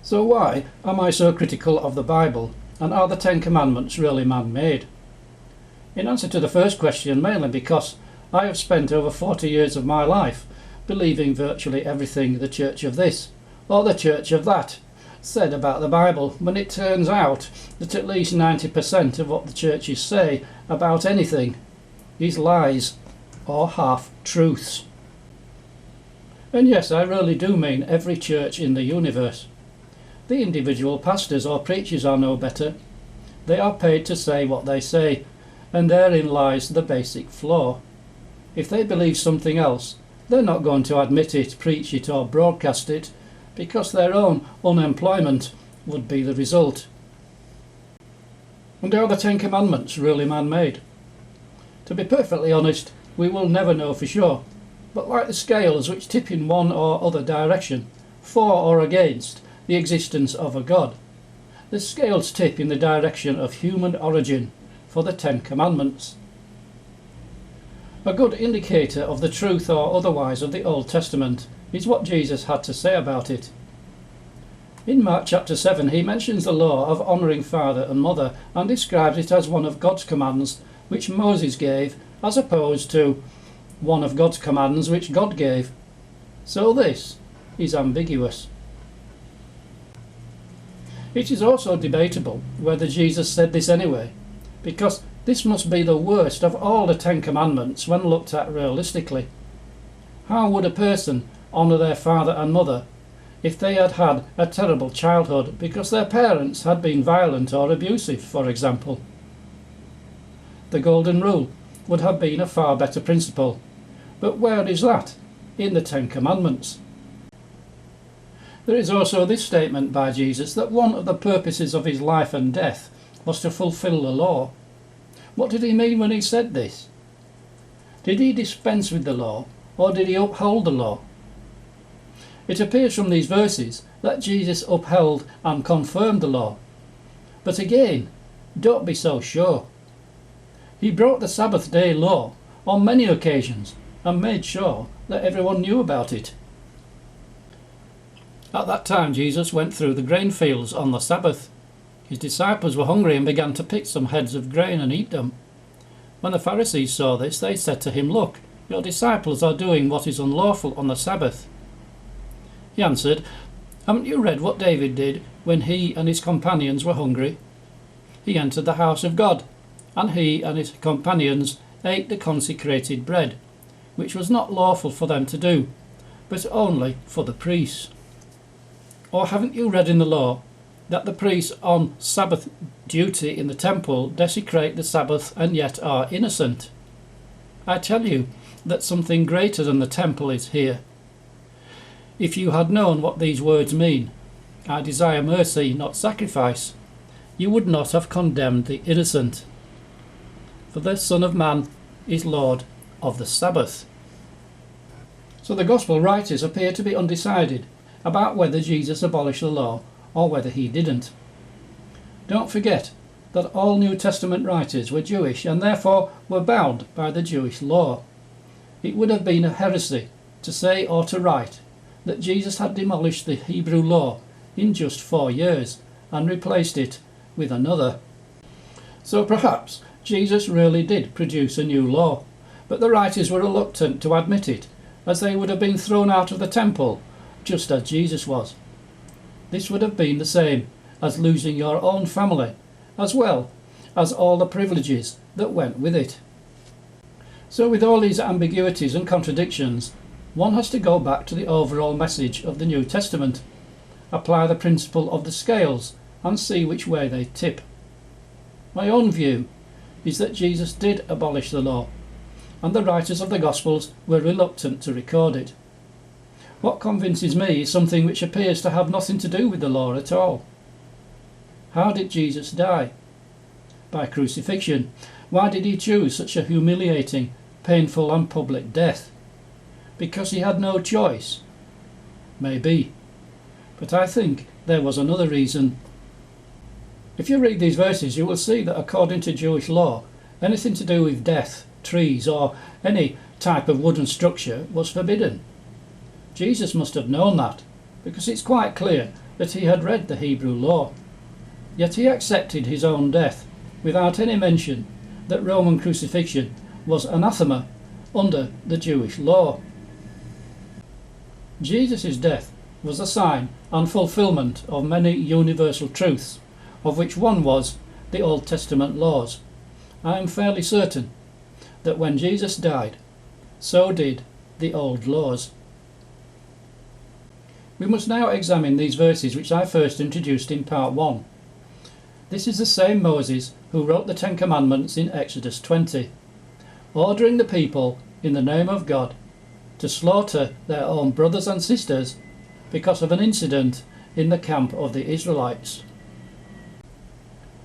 So why am I so critical of the Bible, and are the Ten Commandments really man-made? In answer to the first question, mainly because I have spent over 40 years of my life believing virtually everything the church of this or the church of that said about the Bible, when it turns out that at least 90% of what the churches say about anything is lies or half-truths. And yes, I really do mean every church in the universe. The individual pastors or preachers are no better. They are paid to say what they say, and therein lies the basic flaw. If they believe something else, they're not going to admit it, preach it or broadcast it, because their own unemployment would be the result. And are the Ten Commandments really man-made? To be perfectly honest, we will never know for sure, but like the scales which tip in one or other direction, for or against the existence of a God, the scales tip in the direction of human origin for the Ten Commandments. A good indicator of the truth or otherwise of the Old Testament is what Jesus had to say about it. In Mark chapter 7 he mentions the law of honouring father and mother and describes it as one of God's commands which Moses gave, as opposed to one of God's commands which God gave. So this is ambiguous. It is also debatable whether Jesus said this anyway, because this must be the worst of all the Ten Commandments when looked at realistically. How would a person honour their father and mother if they had had a terrible childhood because their parents had been violent or abusive, for example? The Golden Rule would have been a far better principle, but where is that in the Ten Commandments? There is also this statement by Jesus that one of the purposes of his life and death was to fulfil the law. What did he mean when he said this? Did he dispense with the law, or did he uphold the law? It appears from these verses that Jesus upheld and confirmed the law. But again, don't be so sure. He broke the Sabbath day law on many occasions and made sure that everyone knew about it. At that time Jesus went through the grain fields on the Sabbath. His disciples were hungry and began to pick some heads of grain and eat them. When the Pharisees saw this, they said to him, "Look, your disciples are doing what is unlawful on the Sabbath." He answered, "Haven't you read what David did when he and his companions were hungry? He entered the house of God, and he and his companions ate the consecrated bread, which was not lawful for them to do, but only for the priests. Or haven't you read in the law that the priests on Sabbath duty in the temple desecrate the Sabbath and yet are innocent? I tell you that something greater than the temple is here. If you had known what these words mean, 'I desire mercy, not sacrifice,' you would not have condemned the innocent. For the Son of Man is Lord of the Sabbath." So the Gospel writers appear to be undecided about whether Jesus abolished the law or whether he didn't. Don't forget that all New Testament writers were Jewish and therefore were bound by the Jewish law. It would have been a heresy to say or to write that Jesus had demolished the Hebrew law in just 4 years and replaced it with another. So perhaps Jesus really did produce a new law, but the writers were reluctant to admit it, as they would have been thrown out of the temple just as Jesus was. This would have been the same as losing your own family, as well as all the privileges that went with it. So with all these ambiguities and contradictions, one has to go back to the overall message of the New Testament, apply the principle of the scales and see which way they tip. My own view is that Jesus did abolish the law, and the writers of the Gospels were reluctant to record it. What convinces me is something which appears to have nothing to do with the law at all. How did Jesus die? By crucifixion. Why did he choose such a humiliating, painful and public death? Because he had no choice? Maybe. But I think there was another reason. If you read these verses, you will see that according to Jewish law, anything to do with death, trees or any type of wooden structure was forbidden. Jesus must have known that, because it's quite clear that he had read the Hebrew law, yet he accepted his own death without any mention that Roman crucifixion was anathema under the Jewish law. Jesus' death was a sign and fulfilment of many universal truths, of which one was the Old Testament laws. I am fairly certain that when Jesus died, so did the old laws. We must now examine these verses which I first introduced in part 1. This is the same Moses who wrote the Ten Commandments in Exodus 20, ordering the people in the name of God to slaughter their own brothers and sisters because of an incident in the camp of the Israelites.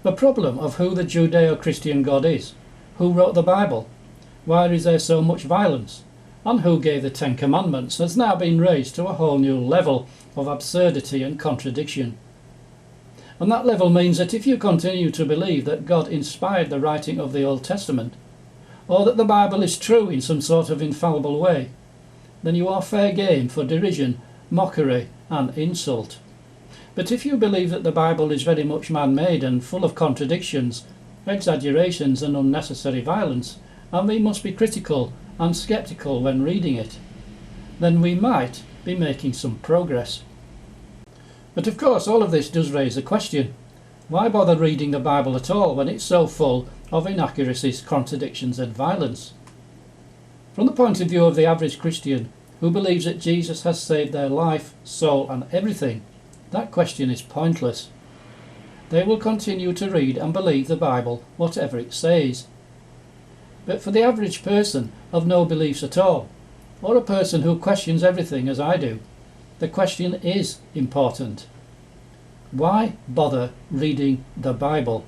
The problem of who the Judeo-Christian God is, who wrote the Bible, why is there so much violence, and who gave the Ten Commandments has now been raised to a whole new level of absurdity and contradiction. And that level means that if you continue to believe that God inspired the writing of the Old Testament, or that the Bible is true in some sort of infallible way, then you are fair game for derision, mockery and insult. But if you believe that the Bible is very much man-made and full of contradictions, exaggerations and unnecessary violence, and we must be critical and sceptical when reading it, then we might be making some progress. But of course all of this does raise a question. Why bother reading the Bible at all when it's so full of inaccuracies, contradictions and violence? From the point of view of the average Christian who believes that Jesus has saved their life, soul and everything, that question is pointless. They will continue to read and believe the Bible whatever it says. But for the average person of no beliefs at all, or a person who questions everything as I do, the question is important. Why bother reading the Bible?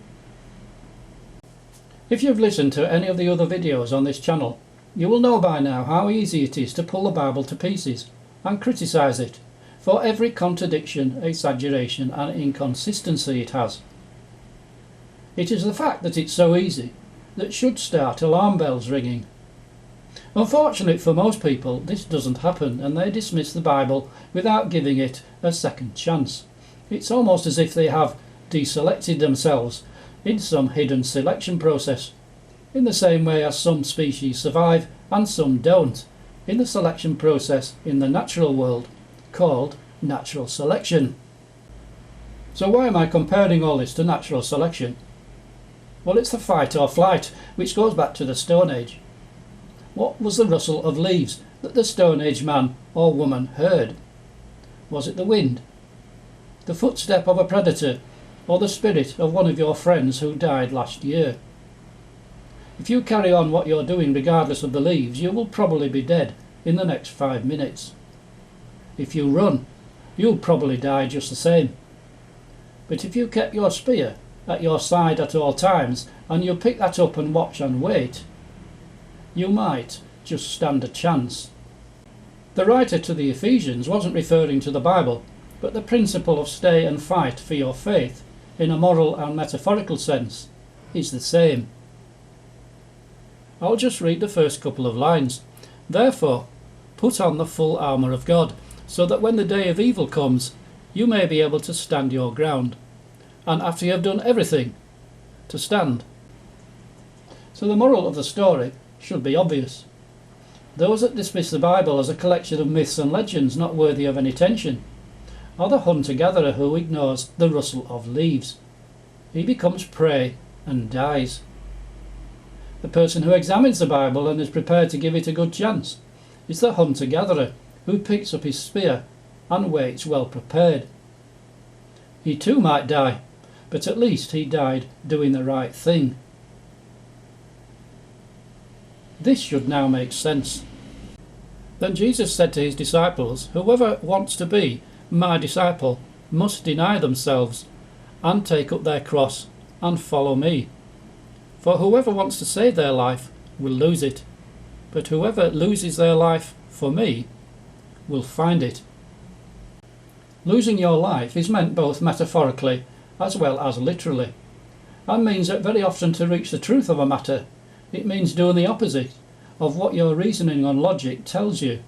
If you've listened to any of the other videos on this channel, you will know by now how easy it is to pull the Bible to pieces and criticise it for every contradiction, exaggeration and inconsistency it has. It is the fact that it's so easy that should start alarm bells ringing. Unfortunately for most people, this doesn't happen and they dismiss the Bible without giving it a second chance. It's almost as if they have deselected themselves in some hidden selection process, in the same way as some species survive and some don't, in the selection process in the natural world, called natural selection. So why am I comparing all this to natural selection? Well, it's the fight or flight, which goes back to the Stone Age. What was the rustle of leaves that the Stone Age man or woman heard? Was it the wind, the footstep of a predator, or the spirit of one of your friends who died last year? If you carry on what you're doing regardless of the leaves, you will probably be dead in the next 5 minutes. If you run, you'll probably die just the same. But if you kept your spear at your side at all times, and you pick that up and watch and wait, you might just stand a chance. The writer to the Ephesians wasn't referring to the Bible, but the principle of stay and fight for your faith, in a moral and metaphorical sense, is the same. I'll just read the first couple of lines. Therefore, put on the full armour of God, so that when the day of evil comes, you may be able to stand your ground, and after you have done everything, to stand. So the moral of the story should be obvious. Those that dismiss the Bible as a collection of myths and legends not worthy of any attention are the hunter-gatherer who ignores the rustle of leaves. He becomes prey and dies. The person who examines the Bible and is prepared to give it a good chance is the hunter-gatherer who picks up his spear and waits well prepared. He too might die, but at least he died doing the right thing. This should now make sense. Then Jesus said to his disciples, whoever wants to be my disciple must deny themselves and take up their cross and follow me. For whoever wants to save their life will lose it, but whoever loses their life for me will find it. Losing your life is meant both metaphorically as well as literally, and means that very often to reach the truth of a matter, it means doing the opposite of what your reasoning and logic tells you,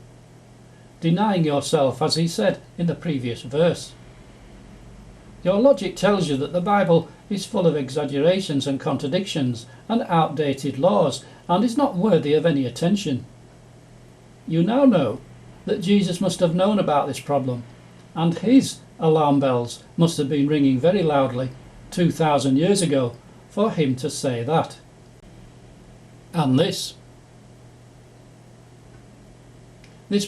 denying yourself as he said in the previous verse. Your logic tells you that the Bible is full of exaggerations and contradictions and outdated laws and is not worthy of any attention. You now know that Jesus must have known about this problem, and his alarm bells must have been ringing very loudly 2,000 years ago for him to say that. And this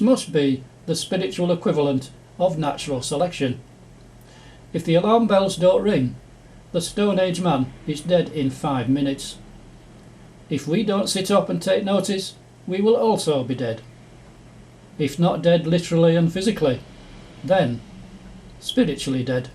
must be the spiritual equivalent of natural selection. If the alarm bells don't ring, the Stone Age man is dead in 5 minutes. If we don't sit up and take notice, we will also be dead. If not dead literally and physically, then spiritually dead.